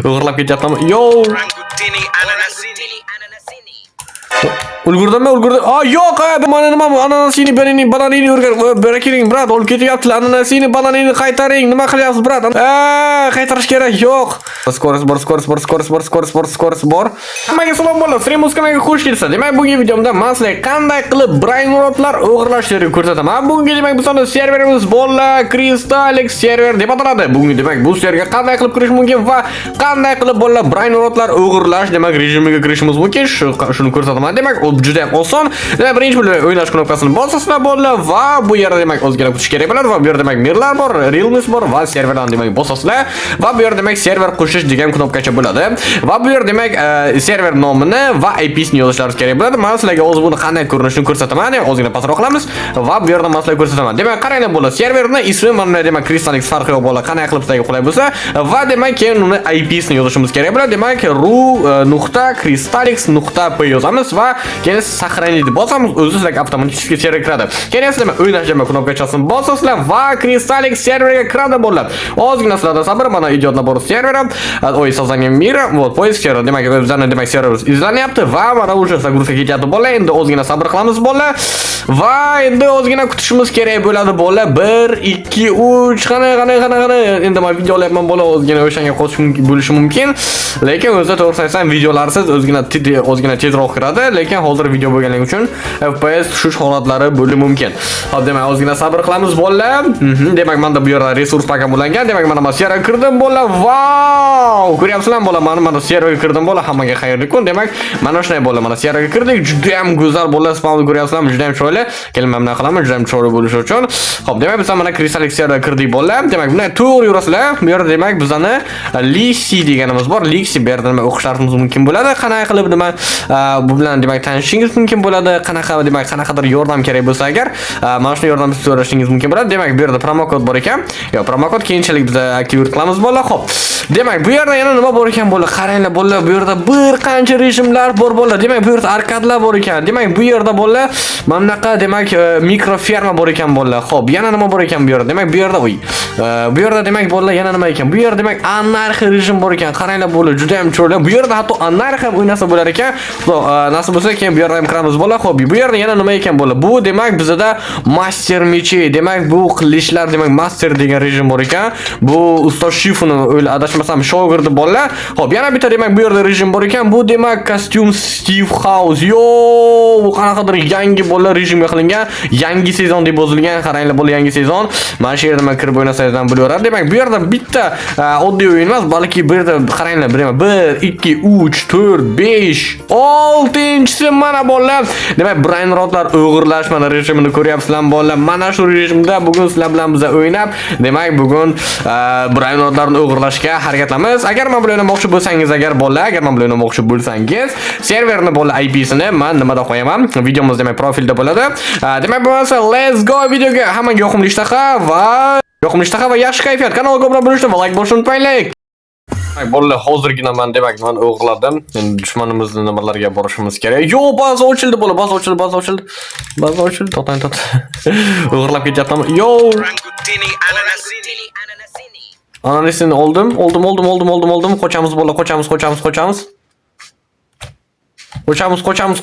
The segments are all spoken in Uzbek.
O'g'irlab ketyapman. Yo! Ulgurdimmi? Yo'q, mana nima ananasini, bananini beraking, brat, olib ketyaptilar. Ananasini, bananini qaytaring. Nima qilyapsiz, brat? Qaytarish kerak. Yo'q. Skorost bor. Hammaga salom bo'ladi. Stream kanaliga xush kelibsiz. Demak, bugungi videomda men sizlarga qanday qilib brainrotlar o'g'irlashni ko'rsataman. Bugungi demak bizning serverimiz bo'ldi, Crystalix server deb ataladi. Bugun demak bu serverga qanday qilib kirish mumkin va qanday qilib bo'ladi brainrotlar o'g'irlash demak rejimiga kirishimiz mumkin. Shuni ko'rsataman. Demak, juda ham oson. Demak, birinchi bo'lib o'ynash knopkasini bosasizlar bo'ladi va bu yerda demak o'zgalar kutish kerak bo'ladi va bu yerda demak mirlar bor, realness bor va serverdan demak bosasizlar va bu yerda demak server qo'shish degan knopkacha bo'ladi va bu yerda demak server nomini va IP'sini yozishlaringiz kerak bo'ladi. Men sizlarga o'zi buni qanday ko'rinishini ko'rsataman. Ozgina pastroq qilamiz va bu yerda men sizlarga ko'rsataman. Demak, qaranglar bo'ladi. Serverning ismi mana demak Crystalix farqi yo'q bo'ladi. Qanday qilib sizlarga qulay bo'lsa va demak keyin uni IP'sini yozishimiz kerak bo'ladi. Demak, ru.crystalix.p yozamiz va keyin сохранить deb bosamiz, o'zi sizlarga avtomatik serverga kiradi. Keyin esa demak o'ynash demak knopkachasini bosasizlar va Crystalix serverga kiradi bo'ladi. Ozgina sizlardan sabr, mana idiotlar bor serverim. Создание мира, вот поиск server, demak o'zini demak server izlanyapti va mana o'sha загрузка ketyapti bo'ladi. Endi ozgina sabr qilamiz bo'ladi. Va endi ozgina kutishimiz kerak bo'ladi bo'ladi. 1 2 3 qana. Endi men video olyapman bo'ladi, ozgina o'shanga qo'shish mumkin bo'lishi mumkin. Lekin o'zi to'g'risini aytsam videolarsiz ozgina tezroq kiradi, lekin hozir video bo'lganligi uchun FPS tushish holatlari bo'lishi mumkin. Hop, demak ozgina sabr qilamiz bo'ladi. Demak, menda bu yerda resurs paket bo'langan. Demak, mana men serverga kirdim bo'ladi. Vau! Ko'ryapsizlar bo'ladi, mana serverga kirdim bo'ladi. Hammaga xayrli kun. Demak, mana shunday bo'ladi. Mana serverga kirdik. Juda ham go'zal bo'ladi. Spawnni ko'ryapsizlarmi? Juda ham chiroyli. Keling, men qilaman, juda ham chiroyli bo'lishi uchun. Hop, demak, biz mana Crystalix serverga kirdik bo'ladi. Demak, bunday to'g'ri yurasizlar. Bu yerda demak bizani Lixi deganimiz bor. Lixi bu yerda nima o'qishlaringiz mumkin bo'ladi. Qanday qilib nima bu bilan demak tanishishingiz mumkin bo'ladi. Qanaqadir yordam kerak bo'lsa agar mana shuni yordam so'rashingiz mumkin bo'ladi. Demak, bu yerda promokod bor ekan. Promokod keyinchalik biz aktivate qilamiz bo'ladi. Xo'p. Demak, bu yerda yana nima bor ekan bo'ladi? Qaranglar bo'ladi. Bu yerda bir qancha rejimlar bor bo'ladi. Demak, bu yerda arkadlar bor ekan. Demak, bu yerda bo'ladi. Mana bunaqa demak mikroferma bor ekan bo'ladi. Xo'p, yana nima bor ekan bu yerda? Demak, bu yerda bu yerda demak bo'ladi yana nima ekan? Bu yerda demak anarxiya rejim bor ekan. Qaranglar bo'ladi. Juda ham chiroyli. Bu yerda hatto anarxiya o'ynasa bo'lar ekan. Nasib bo'lsa keyin bu yerda ham kiramiz bo'ladi. Xo'p, bu yerda yana nima ekan bo'ladi? Bu demak bizda master mechi, demak bu qilishlar demak master degan rejim bor ekan. Bu ustoz Shifuni adashmasam shogirdi bolalar. Xo'p, yana bitta demak bu yerda rejim bor ekan. Bu demak kostyum Steve House. Bu qanaqadir yangi bolalar rejimga qilingan, yangi sezon deb yozilgan. Qaranglar bo'ladi, yangi sezon. Mana shu yerda men kirib o'ynasangiz ham bo'laveradi. Demak, bu yerda bitta oddiy o'yin emas, balki bu yerda qaranglar, 1 2 3 4 5 6-inchisi mana bolalar. Demak, brainrotlar o'g'irlash mana rejimini ko'ryapsizlar bolalar. Mana shu rejimda bugun sizlar bilan biz o'ynab, demak, bugun brainrotlarni o'g'irlashga harakatlanamiz. Agar men bilan o'ynamoqchi bo'lsangiz, serverni bo'ladi IP'sini men nimada qo'yaman? Videomiz demak profilda bo'ladi. Demak, bo'lmasa let's go videoga. Hammaga yoqimli ishtaha va yaxshi kayfiyat. Kanalga obuna bo'lishni va like bosishni unutmanglar. Bolalar, hozirgina men demak men o'g'irladim. Endi dushmanimizning nimalarga borishimiz kerak. Yo'q, baza ochildi bo'ladi, baza ochildi. To'xtang. O'g'irlab ketyapman. Yo'q. Ananasini oldim. Qochamiz bo'ladi, qochamiz.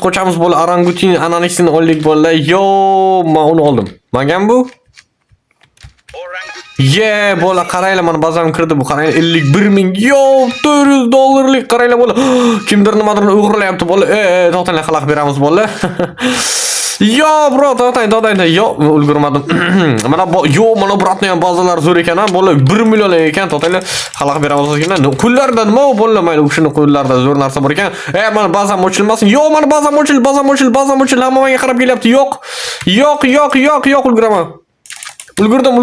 Qochamiz bo'ladi. Orangutin ananasini oldik bo'ladi. Yo'q, men uni oldim. Mengan bu? Bola, qaranglar, mana bazam kirdi bu. Qaranglar, 51 ming. $400 qaranglar bola. Kimdir nimadir o'g'irlayapti bola. To'xtanglar, xalaq beramiz bola. Bro, to'xtang. Ulgurmadim. Mana mana bratni ham bazalar zo'r ekan, bola 1 million ekan. To'xtanglar, xalaq beramiz o'zingizga. Qo'llarda nima bo'la, mayli, o'shuni qo'llarda zo'r narsa bor ekan. Mana bazam ochilmasin. Mana bazam ochil. Hamma menga qarab kelyapti. Yo'q, ulguraman. Ulgurdim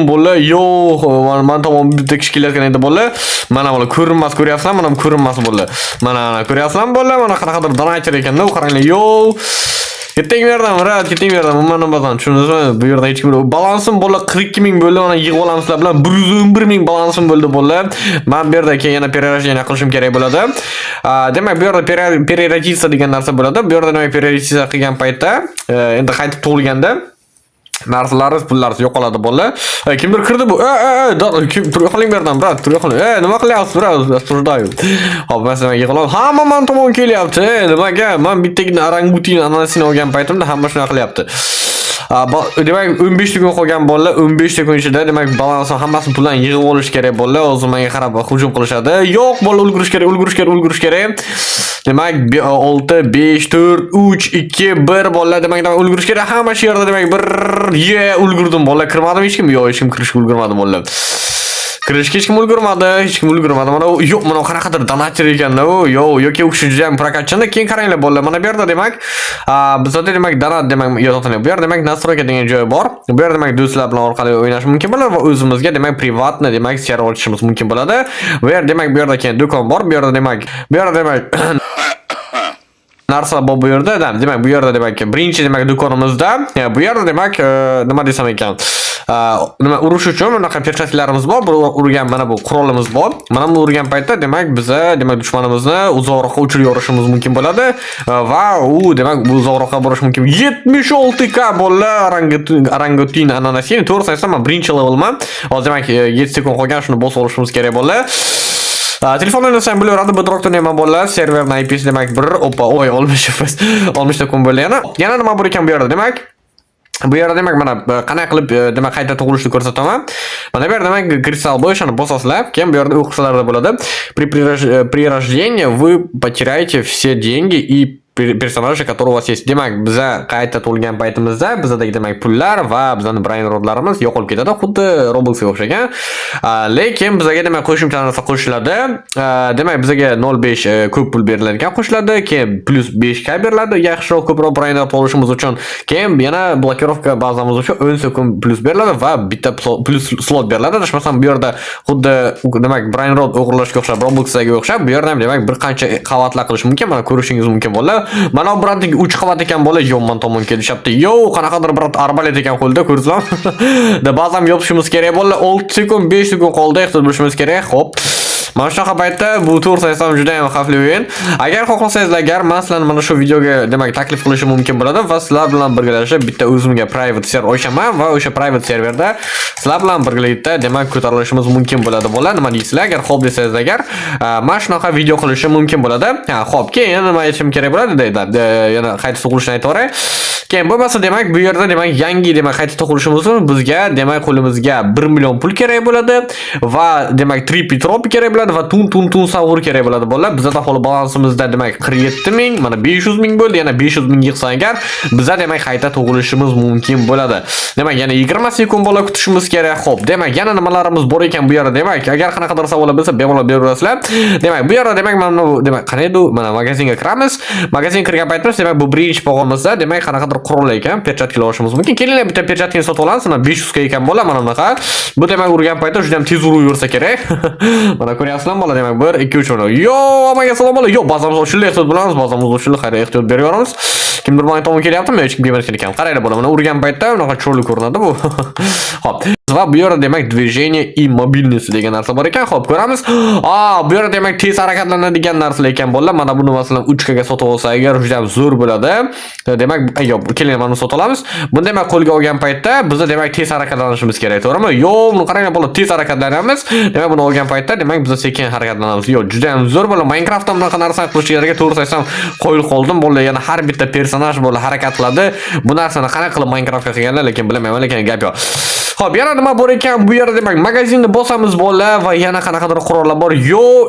bola. Yo'q, men tomon bitta kishi kelayotgan edi bola. Mana bola ko'rinmas, ko'ryapsizlar, mana ko'rinmas bola. Mana ko'ryapsizlar bola, mana qanaqadir donator ekan-da, qaranglar. Yo'q. Ketting yerdan, ketting yerdan. Mana bazan, tushundingizmi? Bu yerda hech kim balansim bola 42 ming bo'ldi. Mana yig'ib olamiz sizlar bilan 111 ming balansim bo'ldi bola. Men bu yerda keyin yana перерождение qilishim kerak bo'ladi. Demak, bu yerda переродиться degan narsa bo'ladi. Bu yerda nima переродиться qilgan paytda, endi qaytib tug'ilganda narsalarimiz, pullarimiz yo'qoladi bolalar. Kimdir kirdi bu. Kim turga qoling bu yerdan, brat, turga qoling. Nima qilyapsiz, brat? Asturdayu. Hop, masalan, yig'ilib, hamma men tomon kelyapti. Nimaga? Men bittagina orangutin ananasini olgan paytimda hamma shuna qilyapti. Demak 15 kun qolgan bolalar 15 kun ichida demak balansni hammasini puldan yig'ib olish kerak bolalar. O'zi menga qarab hujum qilishadi. Yo'q, bola ulgurish kerak. Demak 6 5 4 3 2 1 bolalar demak ulgurish kerak. Hamma shu yerda demak ulgurdim bolalar. Kirmadim hech kim. Yo'q, hech kim kirishga ulgurmadi bolalar. Kirishga hech kim ulgurmadi. Mana yo'q, mana qanaqadir donator ekanda u. Yo'q, u kishi juda ham prokatchanda. Keyin qaranglar bolalar. Mana bu yerda demak bizda demak donat demak yo'qotadi. Bu yerda demak nastroyka degan joy bor. Bu yerda demak do'stlar bilan orqali o'ynash mumkin bo'ladi va o'zimizga demak privatni demak server ochishimiz mumkin bo'ladi. Bu yerda keyin do'kon bor. Bu yerda demak narsa bor bu yerda. Demak bu yerda demak birinchi demak do'konimizda bu yerda demak nima desam ekan, nima urush uchun bunaqa perchatkalarimiz bor. Bu urgan mana bu qurolimiz bor. Mana bu urgan paytda demak biza demak dushmanimizni uzoqroqqa uchirib yuborishimiz mumkin bo'ladi va u demak bu uzoqroqqa borish mumkin. 76k bolalar orangutin ananasini to'g'ri aytsam men birinchi levelman. Hozir demak 7 sekund qolgan, shuni bosib olishimiz kerak bolalar. Telefonlarni ham bilaveradi, biroq nima bolalar, serverning IP'si demak 60 kun bo'ldi yana nima bor ekan bu yerda demak. Bu yerda demak mana qanday qilib demak qayta tug'ilishni ko'rsataman. Mana bu yerda demak kristal bo'shani bosasizlar, keyin bu yerda u qismlarda bo'ladi. При рождении вы потеряете все деньги и personajlar, который у вас есть. Demak, biza qayta tug'ilgan paytimizda bizdagi demak pullar va bizning brain rodlarimiz yo'qolib ketadi, xuddi Robloxga o'xshagan. Lekin bizaga demak qo'shimcha narsa qo'shiladi. Demak, bizaga 0.5 ko'p pul beriladigan qo'shiladi, keyin plus 5k beriladi, yaxshiroq ko'proq brain rod olishimiz uchun. Keyin yana blokirovka bazamiz uchun 10 sekund plus beriladi va bitta plus slot beriladi. Adashmasam bu yerda xuddi demak brain rod o'g'irlashga o'xshab, Robloxga o'xshab, bu yerda ham demak bir qancha qavatlar qilish mumkin. Mana ko'rishingiz mumkin bo'ladi. Mana bu bratning 3 qavat ekan bola, yomon tomon kelishyapti. Qanaqadir brat arbalet ekan qo'lda, ko'rsizlar. Da ba'zan yopishimiz kerak bo'ldi. 6 sekund, 5 sekund qoldi, ehtiyot bo'lishimiz kerak. Xo'p. Mana shunaqa paytda bu to'g'ri aytsam juda ham xavfli o'yin. Agar xohlasangiz, men sizlarni mana shu videoga demak taklif qilishim mumkin bo'ladi va sizlar bilan birgalashib bitta o'zimga private server ochaman va o'sha private serverda sizlar bilan birgalikda demak ko'tarilishimiz mumkin bo'ladi. Nima deysizlar? Agar xo'p desangiz, mana shunaqa video qilishim mumkin bo'ladi. Xo'p, keyin nima aytishim kerak bo'ladi deydi. Yana qayta tug'ilishni aytib o'ray. Keyin bo'lmasa demak bu yerda demak yangi demak qayta tug'ilishimiz uchun bizga demak qo'limizga 1 million pul kerak bo'ladi va demak 3 pitrop kerak bo'ladi va tun savur kerak bo'ladi bolalar. Bizda hali balansimizda demak 47 ming, mana 500 ming bo'ldi. Yana 500 ming yig'sak agar bizda demak qayta tug'ilishimiz mumkin bo'ladi. Demak yana 20 sekund bola kutishimiz kerak. Xo'p, demak yana nimalarimiz bor ekan bu yerda demak. Agar qanaqadir savollar bo'lsa, bemalol beraverasizlar. Demak bu yerda demak mana bu demak qanaydi mana magazinga kiramiz. Magazin kirgan paytimizda demak bu birinchi pog'onimizda demak qanaqadir qurol ekan, perchatkalar olishimiz mumkin. Kelinglar bitta perchatkani sotib olamiz. Mana 500 ga ekan bola, mana bunaqa. Bu demak urgan paytda juda ham tez urib yursa kerak. Mana ko'ryapsizlar bola, demak 1 2 3 mana. Hammaga salom bola. Bazamiz ochildi, ehtiyot bo'lamiz. Bazamiz ochildi, xayr, ehtiyot beraveramiz. Kimdir menga tomon kelyaptimi? Hech kim kelmayotgan ekan. Qaranglar bola, mana urgan paytda bunaqa cho'rli ko'rinadi bu. Xo'p. Va bu yerda demak движение и mobilность degan narsa bor ekan. Xo'p, ko'ramiz. Bu yerda demak tez harakatlanadigan narsalar ekan bolalar. Mana buni masalan 3 ga sotib olsak agar juda ham zo'r bo'ladi. Demak, keling mana sotib olamiz. Buni demak qo'lga olgan paytda bizda demak tez harakatlanishimiz kerak, to'g'rimi? Buni qaranglar bola, tez harakatlanamiz. Demak, buni olgan paytda demak biz sekin harakatlanamiz. Juda ham zo'r bo'la. Minecraftda bunaqa narsa qilishga to'g'ri aytsam qo'yil qoldim bola. Yana har bitta personaj bola harakat qiladi. Bu narsani qanaqa qilib Minecraftga qilganlar, lekin bilmayman, lekin gap yo'q. Xo'p, yana nima bor ekan? Bu yerda demak magazinni bosamiz bola va yana qanaqadir qurollar bor.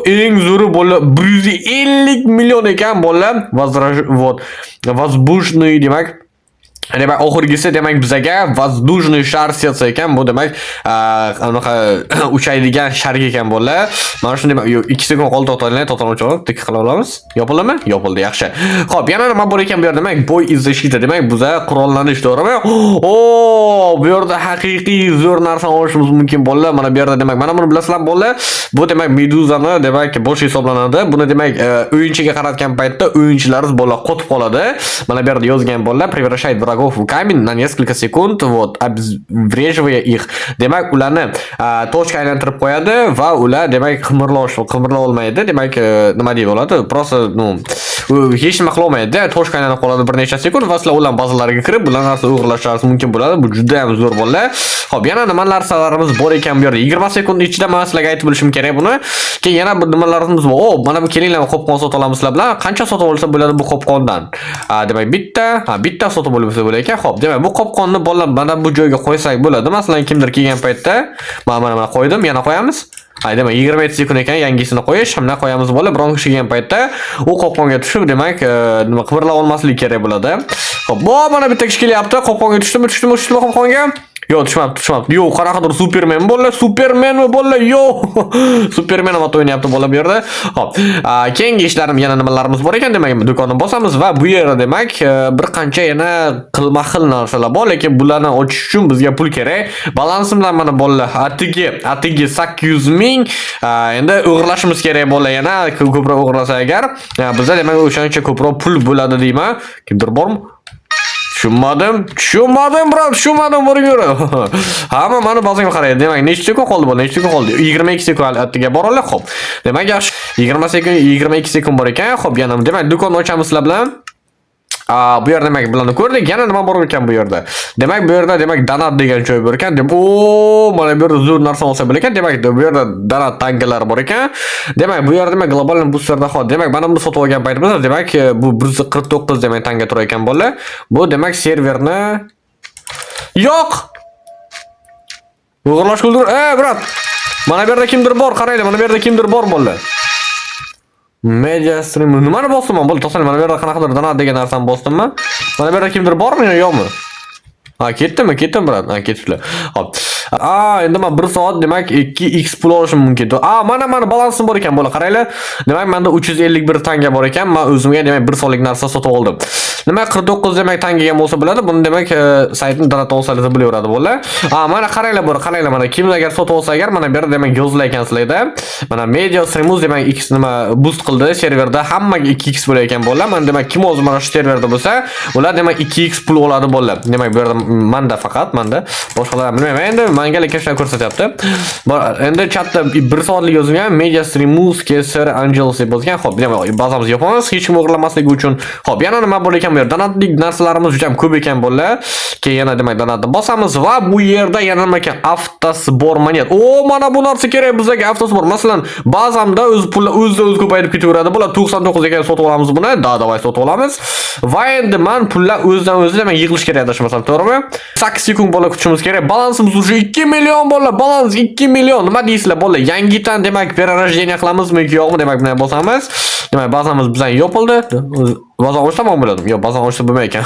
Eng zo'ri bola 150 million ekan bola. Воздушный demak demak oxirgisi demak bizaga воздушный шар sersa ekan. Bu demak anaqa uchaydigan shark ekan bolalar. Mana shuni demak 2 sekund qoldi, to'xtaling, tik qila olamiz. Yopildimi? Yopildi, yaxshi. Xo'p, yana nima bor ekan bu yerda demak boy из защиты demak biza qurollanish, to'g'rimi? Bu yerda haqiqiy zo'r narsa olishimiz mumkin bolalar. Mana bu yerda demak mana buni bilasizlar bolalar. Bu demak meduzani demak bosh hisoblanadi. Buni demak o'yinchiga qaratgan paytda o'yinchilaringiz bola qotib qoladi. Mana bu yerda yozgan bolalar, превращает врага врагов в камень на несколько секунд, вот, обезвреживая их. Demak, ularni toshga aylantirib qo'yadi va ular demak qimirla olmaydi. Demak, nima deydi bo'ladi? Просто, ну, hech nima qila olmaydi. Toshga aylanib qoladi bir necha sekund va sizlar ular bazalariga kirib, ular narsa o'g'irlashingiz mumkin bo'ladi. Bu juda ham zo'r bolalar. Xo'p, yana nima narsalarimiz bor ekan bu yerda? 20 sekund ichida men sizlarga aytib bilishim kerak buni. Keyin yana bir nimalarimiz bor. O, mana bu kelinglar, qopqon sotib olamiz sizlar bilan. Qancha sotib olsa bo'ladi bu qopqondan? Demak, bitta sotib bo'lsa bo'lar ekan. Xo'p, demak, bu qopqonni bolalar mana bu joyga qo'ysak bo'ladi. Masalan, kimdir kelgan paytda mana qo'ydim, yana qo'yamiz. Demak, 27 sekund ekan, yangisini qo'yish, hamda qo'yamiz bo'ladi. Biron kishi kelgan paytda u qopqonga tushib, demak, nima qimirlab olmasligi kerak bo'ladi. Xo'p, mana bitta kishi kelyapti, qopqonga tushdimi qopqonga? Yo, tushmabdi. Yo, qaraqadir Superman bo'lar, Supermanmi bo'lar? Yo. Superman ham o'ynayapti bo'lar bu yerda. Xo'p, keyingi ishlarim yana nimalarimiz bor ekan, demak, do'konni bosamiz va bu yerda demak, bir qancha yana xilma-xil narsalar bor, lekin bularni ochish uchun bizga pul kerak. Balansim bilan mana bo'lar, atigi 800 ming. Endi o'g'irlashimiz kerak bo'lar yana, ko'proq o'g'irlasa agar, bizda demak o'shancha ko'proq pul bo'ladi deyman. Kimdir bormi? Tushunmadim, brat, bo'ring yur. Hamma meni bazamga qaraydi. Demak, necha sekund qoldi bu? 22 sekund atiga boraylik, xo'p. Demak, yaxshi. 22 sekund bor ekan. Xo'p, yana demak, do'konni ochamiz sizlar bilan. Bu yerda demak bularni ko'rdik. Yana nima bor ekan bu yerda? Demak, bu yerda demak donat degan joy bor ekan. Mana bu yerda zo'r narsa olsa bo'lar ekan. Demak, bu yerda donat tangalar bor ekan. Demak, bu yerda demak global boosterda hozir demak mana buni sotib olgan paytimizda demak bu 149 demak tanga turar ekan bolalar. Bu demak serverni yo'q. O'g'irlash qildir. Brat. Mana bu yerda kimdir bor, qaranglar, mana bu yerda kimdir bor bolalar. Media stream nimani bosdim men? Bo'ldi, to'xtang, mana bu yerda qanaqadir donat degan narsani bosdimmi? Mana bu yerda kimdir bormi yo'qmi? Ketdim, brat. Ketiblar. Hop. Endi men 1 soat demak 2x pul olishim mumkin. Mana balansim bor ekan, bo'la qaranglar. Demak, menda 351 tanga bor ekan. Men o'zimga demak 1 soatlik narsa sotib oldim. Nima 49 demak tangaga bo'lsa bo'ladi. Buni demak saytni donat olsangiz bo'laveradi bo'lar. Mana qaranglar, mana kimlar agar sotib olsa agar mana bu yerda demak yozilgan ekan sizlarda. Mana Media Streamuz demak x nima boost qildi serverda, hammaga 2x bo'lar ekan bo'lar. Men demak kim o'zi mana shu serverda bo'lsa, ular demak 2x pul oladi bo'lar. Demak bu yerda menda faqat boshqalar bilmayman. Endi menga lekin shuni ko'rsatyapti. Endi chatda 1 soatlik yozilgan Media Streamuz Keser Angels deb yozgan. Xo'p, demak bazamiz yapamiz hech kim o'g'irlamasligi uchun. Xo'p, yana nima bor ekan bu yerda? Donatlik narsalarimiz juda ham ko'p ekan bo'lar. Keyin yana demak donatni bosamiz va bu yerda yana nima ekan? Avtosbor monet. Mana bu narsa kerak bizga, avtosbor. Masalan, bazamda o'z pullar o'z ko'payib ketaveradi. Bular 99 ekan, sotib olamiz buni. Davay sotib olamiz. Va endi men pullar o'zidan demak yig'ilish kerak adashmasam, to'g'rimi? 8 sekund bo'la kutishimiz kerak. Balansimiz уже 2 million bo'lar. Balans 2 million. Nima deysizlar bo'lar? Yangidan demak перерождение qilamizmi yo'qmi? Demak buni bosamiz. Demak bazamiz bizdan yopildi. Bazan ochsam bo'ladim. Yo'q, bazan ochsa bo'lmay ekan.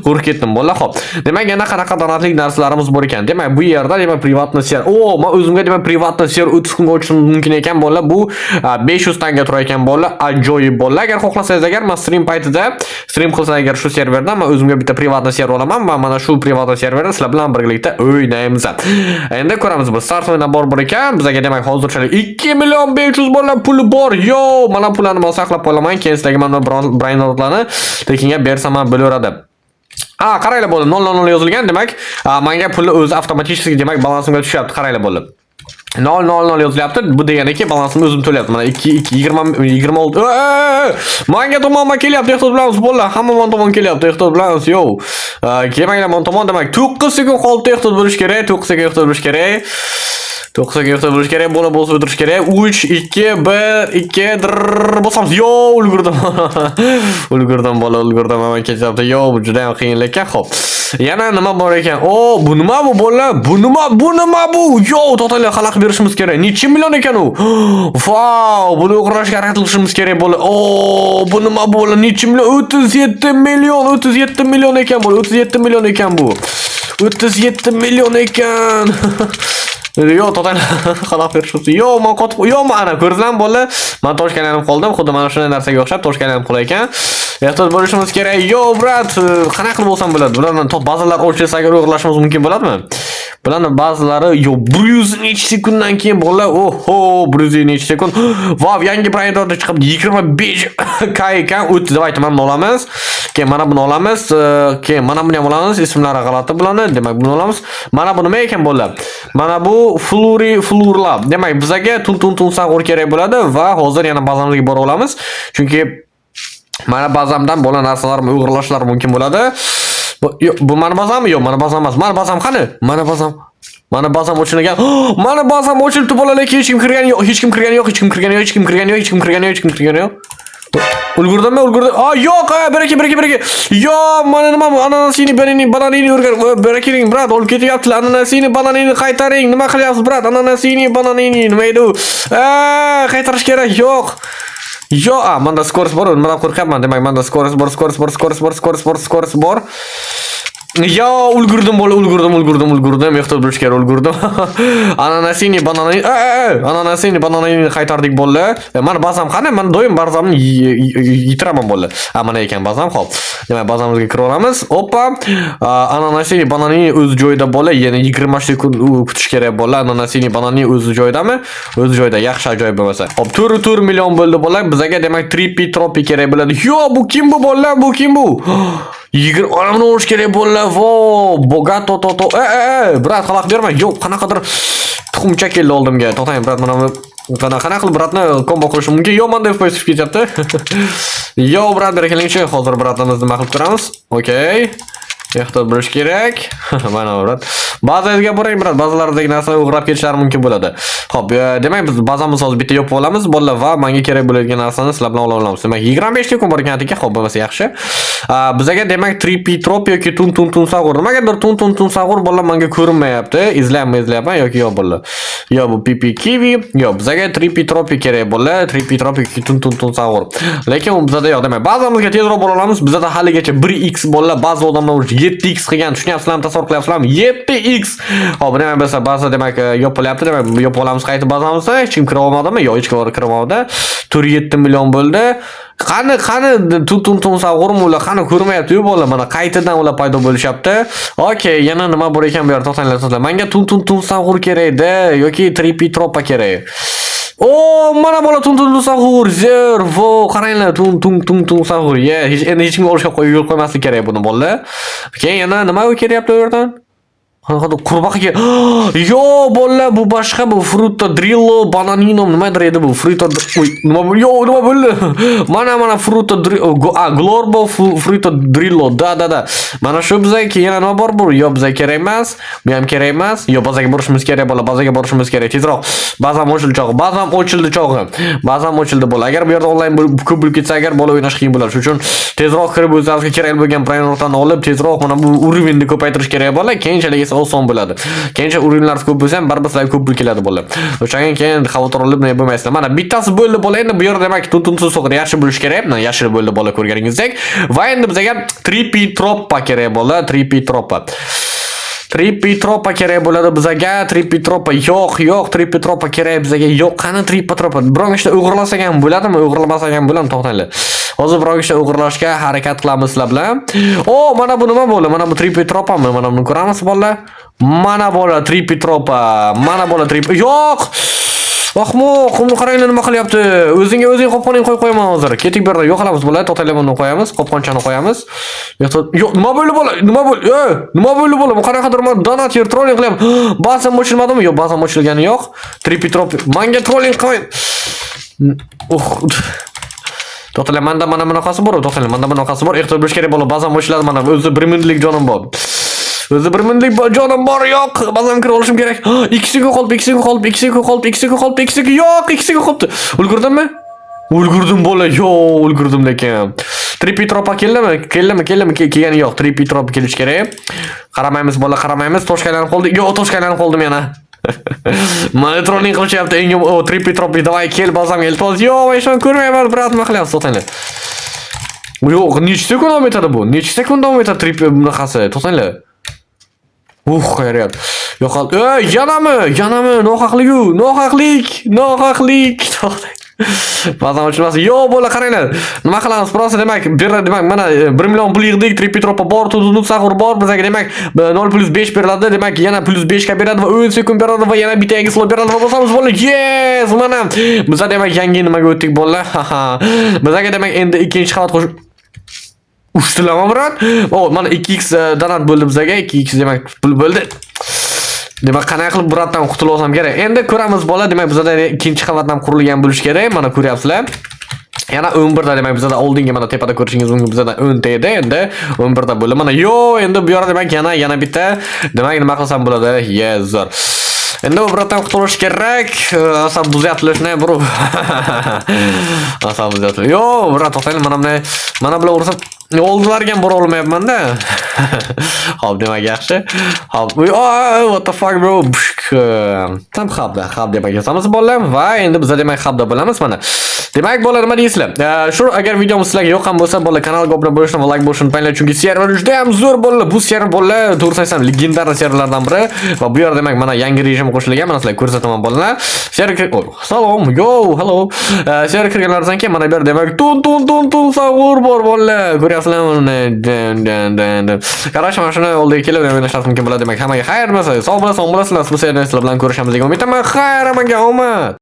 Qo'rqib ketdim bo'lar. Xo'p. Demak, yana qanaqa donatlik narsalarimiz bor ekan. Demak, bu yerda demak privatni server. Men o'zimga demak privatni server 30 kunga ochishim mumkin ekan bo'lar. Bu 500 tanga turar ekan bo'lar. Ajoyib bo'lar. Agar xohlasangiz agar men stream paytida stream qilsam agar shu serverda men o'zimga bitta privatni server olaman va mana shu privatni serverda sizlar bilan birgalikda o'ynaymiz. Endi ko'ramiz, bu start o'yinda bor ekan. Bizga demak hozirchalik 2 million 500 bo'llar puli bor. Yo, mana pullarni men saqlab qolaman. Keyin sizlarga mana brainotlarni tekinga bersam ham bo'laveradi. Qaranglar bo'ldi, 000 yozilgan, demak, menga pulni o'zi avtomatik demak balansimga tushyapti. Qaranglar bo'ldi. 0 yozilyapti. Bu deganiki balansimni o'zim to'layapti. Mana 20 oldi. Menga tomonma kelyapti, ehtiyot bilamiz bo'ldi. Hamma tomon kelyapti, ehtiyot bilamiz. Yo. Kelmanglar men tomon, demak 9 sekund qoldi, ehtiyot bo'lish kerak. 9 sekund ehtiyot bo'lish kerak. 9 sekund ehtiyot bo'lish kerak, bola bosib o'tirish kerak. 3 2 1 2 bosamiz. Yo, ulgurdim. Ulgurdim, men ketyapti. Yo, bu juda ham qiyin ekan. Xo'p. Yana nima bor ekan? Bu nima bu bola? Bu nima bu? Yo, to'g'ri xalaq berishimiz kerak. Necha million ekan u? Vau, buni o'g'irlashga harakat qilishimiz kerak bo'la. Bu nima bo'la? Necha million? 37 million ekan bu. 37 million ekan bu. 37 million ekan. Yo, to'g'ri xalaq berishimiz. Yo, men qotib, yo, mana ko'rsan bo'la. Men toshkanlanib qoldim. Xuddi mana shunday narsaga o'xshab toshkanlanib qolar ekan. Ehtiyot bo'lishimiz kerak. Yo, brat, qanaqa qilib bo'lsam bo'ladi? Bulardan top bazalar ochilsa agar o'g'irlashimiz mumkin bo'ladimi? Bularning ba'zilari yo 100 necha sekunddan keyin bolalar, oho, 100 necha sekund. Wow, yangi Predatorda chiqib 25k ekan. O'tdi deb aytaman, buni olamiz. Keyin mana buni olamiz. Keyin mana buni ham olamiz. Ismlari g'alati bularni. Demak, buni olamiz. Mana bu nima ekan bolalar? Mana bu Flurlab. Demak, bizga tun sag'ur kerak bo'ladi va hozir yana bazamizga borib olamiz. Chunki mana bazamdan bo'lgan narsalarni o'g'irlashlar mumkin bo'ladi. Bu mana bazammi? Yo'q, mana bazam emas. Mana bazam qani? Mana bazam. Mana bazam o'chirgan. Mana bazam o'chirib bolalar, lekin hech kim kirgani yo'q, hech kim kirgani yo'q, hech kim kirgani yo'q, hech kim kirgani yo'q, hech kim kirgani yo'q, hech kim kirgani yo'q. Ulgurdimmi? Ulgurdim. Yo'q, baraka. Yo, mana nima bu? Ananasini, bananini urgan. Barakiring, brat, olib ketyaptilar. Ananasini, bananini qaytaring. Nima qilyapsiz, brat? Ananasini, bananini nima edi u? Qaytarish kerak. Yo'q. Yo, manda skors bor, nimadan qo'rqyapman? Demak, manda skors bor. Yo, ulgurdim, ehtiyot bo'lish kerak, ulgurdim. Ananasini, bananini qaytardik bo'ldi. Mana bazam qani? Mana doim bazamni yitiraman bo'ldi. Mana ekan bazam, xo'p. Demak, bazamizga kirib olamiz. Hoppa. Ananasini, bananini o'z joyida bo'ldi. Yana 20 sekund kutish kerak bo'ldi. Ananasini, bananini o'z joyidami? O'z joyida, yaxshi ajoyib bo'lmasa. Xo'p, 4 million bo'ldi bo'ldi. Bizga demak 3P tropi kerak bo'ladi. Yo, bu kim bu bo'ldi? Bu kim bu? 20 olamni o'rish kerak bo'ldi. Vo, bogato toto. Brat, xalaq berma. Yo'q, qanaqadir tuxumcha keldi oldimga. To'xtang, brat, mana qanaqa qilib bratni kombo qilishim mumkin? Yo'q, menda FPS tushib ketyapti. Yo'q, brat, berkelingchi. Hozir bratimizni nima qilib ko'ramiz? Okey. Ehtiyot bo'lish kerak. Mana brat. Ba'zilariga boring, brat. Ba'zilaridagi narsalar o'g'irlab ketishlari mumkin bo'ladi. Xo'p, demak biz bazamizni hozir bitta yopib olamiz. Bolalar va menga kerak bo'ladigan narsani sizlar bilan ola olamiz. Demak, 25 kun bor ekan, xo'p, bo'lmasa yaxshi. Bizga demak 3P trop yoki tun sag'ur. Nimagadir tun sag'ur bolalar menga ko'rinmayapti. Izlayapman yoki yo'q bolalar. Yo, bu PP kiwi. Yo'q, bizga 3P trop kerak bolalar. 3P trop yoki tun sag'ur. Lekin u bizda yo'q. Demak, ba'zimizga tezroq bo'la olamiz. Bizda haligacha 1x bolalar, ba'zi odamlar 7x qilgan. Tushunyapsizlarmi? Tasavvur qilyapsizlarmi? 7x. Hop, nima bo'lsa, ba'zi demak yopilyapti. Demak, yopib olamiz qaytib bazamizga. Hech kim kira olmadimi? Yo'q, hech kim kira olmadi. 4-7 million bo'ldi. Qani tun sag'urmi ular? Qani ko'rmayapti-yu bolalar. Mana qaytadan ular paydo bo'lishyapti. Okey, yana nima bor ekan bu yerda? To'xtanglar. Menga tun sag'ur kerak-da yoki 3P tropa kerak. Mana bola tun sag'ur, zervo, qaranglar, tun sag'ur. Endi hech kimga olishga yo'l qo'ymaslik kerak buni bolalar. Keyin yana nima ketyapti bu yerdan? Qanaqa qurbaqa kerak. Yo, bolalar, bu boshqa, bu Frutto Drillo Bananino nimadir edi bu? Nima bu? Yo, nima bo'ldi? Mana Frutto Glorbo Frutto Drillo. Da. Mana shu bizga yana nima bor bu? Yo, bizga kerak emas. Bu ham kerak emas. Yo, bazaga borishimiz kerak bo'la, bazaga borishimiz kerak. Tezroq. Bazam ochildi chog'i. Bazam ochildi bo'la. Agar bu yerda onlayn ko'p bo'lib ketsa, agar bola o'ynash qiyin bo'ladi. Shuning uchun tezroq kirib o'zingizga kerak bo'lgan Predatorni olib, tezroq mana bu urovni ko'paytirish kerak bo'la. Keyinchalik oson bo'ladi. Keyincha urinlar ko'p bo'lsa ham baribir sizlarga ko'p pul keladi bo'ladi. O'shaning keyin xavotir olib nima bo'lmaysizlar. Mana bittasi bo'ldi bola. Endi bu yerda demak tun sag'ur yaxshi bo'lish kerak. Mana yashil bo'ldi bola ko'rganingizdek. Va endi bizga 3P tropa kerak bo'la. 3P tropa kerak bo'ladi bizga. 3P tropa yo'q, 3P tropa kerak bizga. Yo'q, qani 3P tropa? Biroq ishda o'g'irlasak ham bo'ladimi? O'g'irlamasak ham bo'ladimi? To'xtanglar. Hozir biroq ishda o'g'irlashga harakat qilamiz sizlar bilan. Mana bu nima bo'ldi? Mana bu 3P tropami? Mana buni ko'ramiz bolalar. Mana bola 3P tropa. Mana bola 3P. Yo'q! Ahmoq, uni qaranglar nima qilyapti? O'zing qopqoning qo'yman hozir. Keting bu yerda yo'qolamiz bo'ladi. To'xtalayman, qo'yamiz. Qopqonchani qo'yamiz. Yo'q, nima bo'ldi bola? Nima bo'ldi bola? Bu qanaqadir donat yer trolling qilyapti. Bazam ochilmadimi? Yo'q, bazam ochilgani yo'q. 3P trop. Menga trolling qilmang. To'xtalar, manda mana bunaqasi bor. Ehtiyot bo'lish kerak bo'la. Bazam ochiladi mana. O'zi 1 minutlik jonim bor. Jonim bor, yo'q. Bazam kirib olishim kerak. Ikkisiga qoldi. Yo'q, ikkisiga qoldi. Ulgurdimmi? Ulgurdim bola. Yo'q, ulgurdim lekin. 3P tropa keldimi? Kelgani yo'q. 3P tropa kelish kerak. Qaramaymiz bola, qaramaymiz. Toshkaylanib qoldi. Yo'q, toshkaylanib qoldim yana. Mana trolling qilishyapti. 3P tropa, davay kel bazamga iltimos. Yo'q, men shuni ko'rmayman, brat, nima qilyapsiz? To'xtanglar. Yo'q, necha sekund davom etadi bu? 3P bunaqasi? To'xtanglar. Xayriyat. Yo'qol. Yanami, nohaqlik. Ba'zan ochilmas. Yo, bo'la qaranglar. Nima qilamiz? Prosta demak, demak mana 1 million pul yig'dik, Tripitropa bor, Tuzunut Sahur bor. Bizga demak 0+5 beriladi, demak yana +5 ga beradi va 10 sekund beradi va yana bitta yangi slot beradi va bosamiz bo'ldi. Yes! Mana biz demak yangi nimaga o'tdik bo'ldi. Bizga demak endi ikkinchi qavat qo'shib uchtilama birat. Mana 2x donat bo'ldi bizga. 2x demak pul bo'ldi. Demak, qanday qilib buratdan qutulib olsam kerak? Endi ko'ramiz bola. Demak, bizda ikkinchi qavatdan qurilgan bo'lish kerak. Mana ko'ryapsizlar. Yana 11 da demak bizda oldingi mana tepada ko'rishingiz mumkin, bizda 10 ta edi, endi 11 da bo'ldi. Mana yo, endi bu yerda demak yana bitta demak nima qilsam bo'ladi? Yes. Endi u buratdan qutulish kerak. Asab buzyaptilishni, bro. Asab buzyaptilish. Yo, burat to'xtaylik, mana bilan ursam oldilarga ham bora olmayapman-da. Xo'p, demak yaxshi. Xo'p. What the fuck, bro? Tam xabda demak yasamiz bolalar va endi biz demak xabda bo'lamiz mana. Demak, bolalar nima deysizlar? Shu agar videomiz sizlarga yoqqan bo'lsa, bolalar kanalga obuna bo'lishni va like bo'lishni unutmanglar, chunki server juda ham zo'r bolalar. Bu server bolalar, to'g'ri aytsam, legendar serverlardan biri va bu yerda demak mana yangi rejim qo'shilgan. Mana sizlarga ko'rsataman bolalar. Server salom, yo, hello. Server kirganlardan keyin mana bu yerda demak tun savur bor bolalar. Ko'ryapsizlarmi? Qarash mana shuni oldiga kelib o'ynashlar mumkin bo'ladi. Demak, hammaga xayr bo'lsin. Sog' bo'lasizlar, bu serverlar bilan ko'rishamiz degan umiddaman. Xayr, hammaga omad.